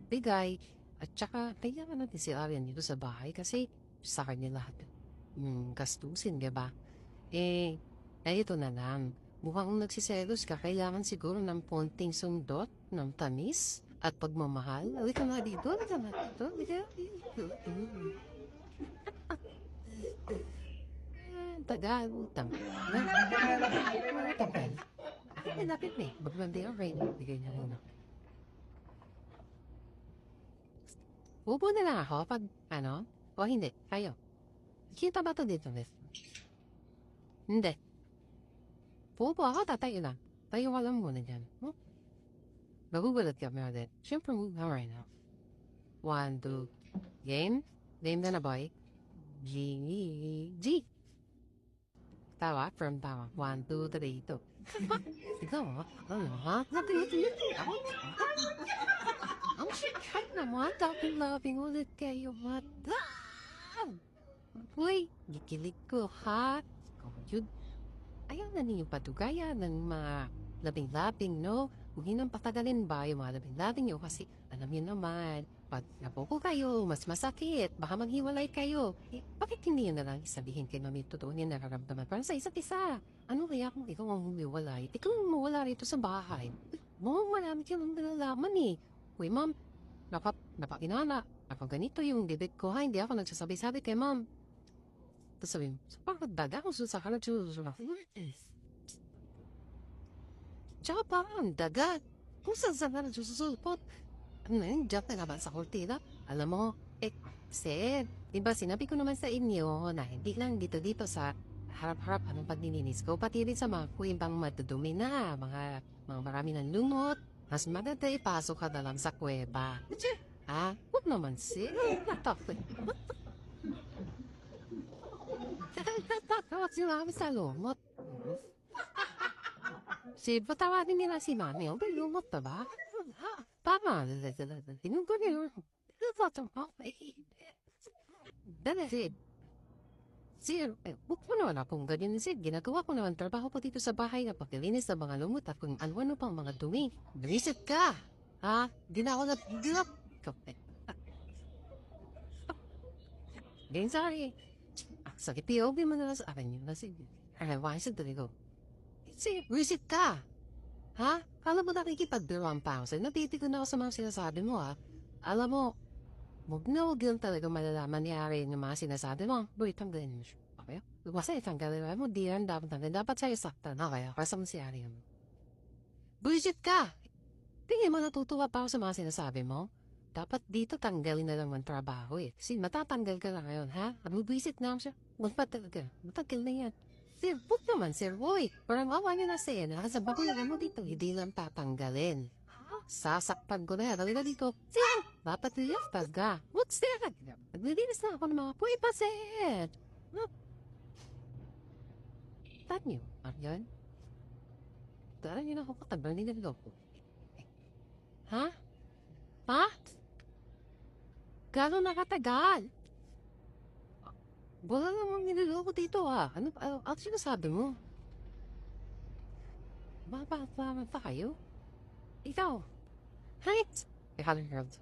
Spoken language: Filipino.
bigay. At saka, kailangan natin sila rin dito sa bahay kasi sa kanya lahat yung gastusin, diba? Ito na lang. Mukhang nagsiselos ka, kailangan siguro ng konting sundot, ng tamis, at pagmamahal. Halika nga dito, halika nga dito, halika dito. Tagal, utang. Tagal. Ay, lapit na eh. Magbandi ang rain. Bigay niya muna. Upo na lang ako pag, o hindi, kayo. Kita ba ito dito, Miss? Hindi. Pupo ako, tatayo lang. Tayo ka lang muna dyan. Nagugulat ka, Meredith. Siyempre, move ka right now. 1, 2, game? Game na na, boy. G. Tawa, from tawa. 1, 2, 3, 2. Ikaw, ha? Ang sikat naman. Loving ulit kayo, madam. Uy, gikilig ko, ha? Yun. Ayaw na niyo patugaya ng mga labing-labing, no? Huwag nang patagalin ba yung mga labing-labing nyo kasi alam niyo naman, pag napupo kayo, mas masakit, baka maghiwalay kayo. Bakit hindi yun na lang sabihin kay mami totoo niya nararamdaman parang sa isa't isa? Ano kaya kung ikaw ang humiwalay? Ikaw ang mawala rito sa bahay. Marami ka lang nalalaman eh. Uy, ma'am, napakinana. Ako ganito yung debit ko ha, hindi ako nagsasabi-sabi kay ma'am. Tapos sabi mo, parang daga kung sa kalat tsaka parang daga. Kung saan ka nagsusulpot. Ano yun, diyan ka naman sa kortina. Alam mo, sir, diba sinabi ko naman sa inyo na hindi lang dito sa harap-harap anong paglilinis ko, pati rin sa mga kuwibang madudumi na, mga marami ng lumot. Mas maganda ipasok ka na lang sa kuweba. Huwag naman, sir. Natakot. Natakot sinabi sa lumot. Patawarin nila si mami. May lumot na ba? Tama. Tinong ko niyo. Sir, huwag mo naman akong ganyan, sir. Ginagawa ko naman trabaho po dito sa bahay na paglilinis ng mga lumot at kung ano pang mga dumi. Bumisit ka! Di na ako Ganyan sorry. Sakit POV mo na lang sa akin yun. Sige. Why is it ko? Sir, bumisit ka! Kala mo nakikipagbiruan pa ako sa'yo. Natitigo na ako sa mga sinasabi mo, Alam mo, huwag yun talaga malalaman nangyari yung mga sinasabi mo. Boy, tanggalin mo siya. Okay? Kasi tanggalin mo, di yan dapat tanggalin. Dapat sa'yo saktan. Okay? Kasi mo siyari mo. Bullshit ka! Tingin mo natutuwa pa ako sa mga sinasabi mo? Dapat dito tanggalin na lang ang trabaho eh. Kasi matatanggal ka na ngayon, ha? Buwisit na ako siya. Matagal na yan. Sir, huwag naman, sir. Boy, parang awa niyo na siya. Nakasabak ko lang mo dito. Hindi lang tatanggalin. Sasakpan ko na yan. Halika dito. Sir, dapat niyas taga. What's that? Naglilinis na ako ng mga puwipasit. Tanyo, Aryan? Tara niyo na ako katagal ni naloko. Ha? Gano'n nakatagal? Wala namang niloloko dito Ano sinasabi mo? Mapapalaman pa kayo? Ikaw? Height! Ikaw ng girls.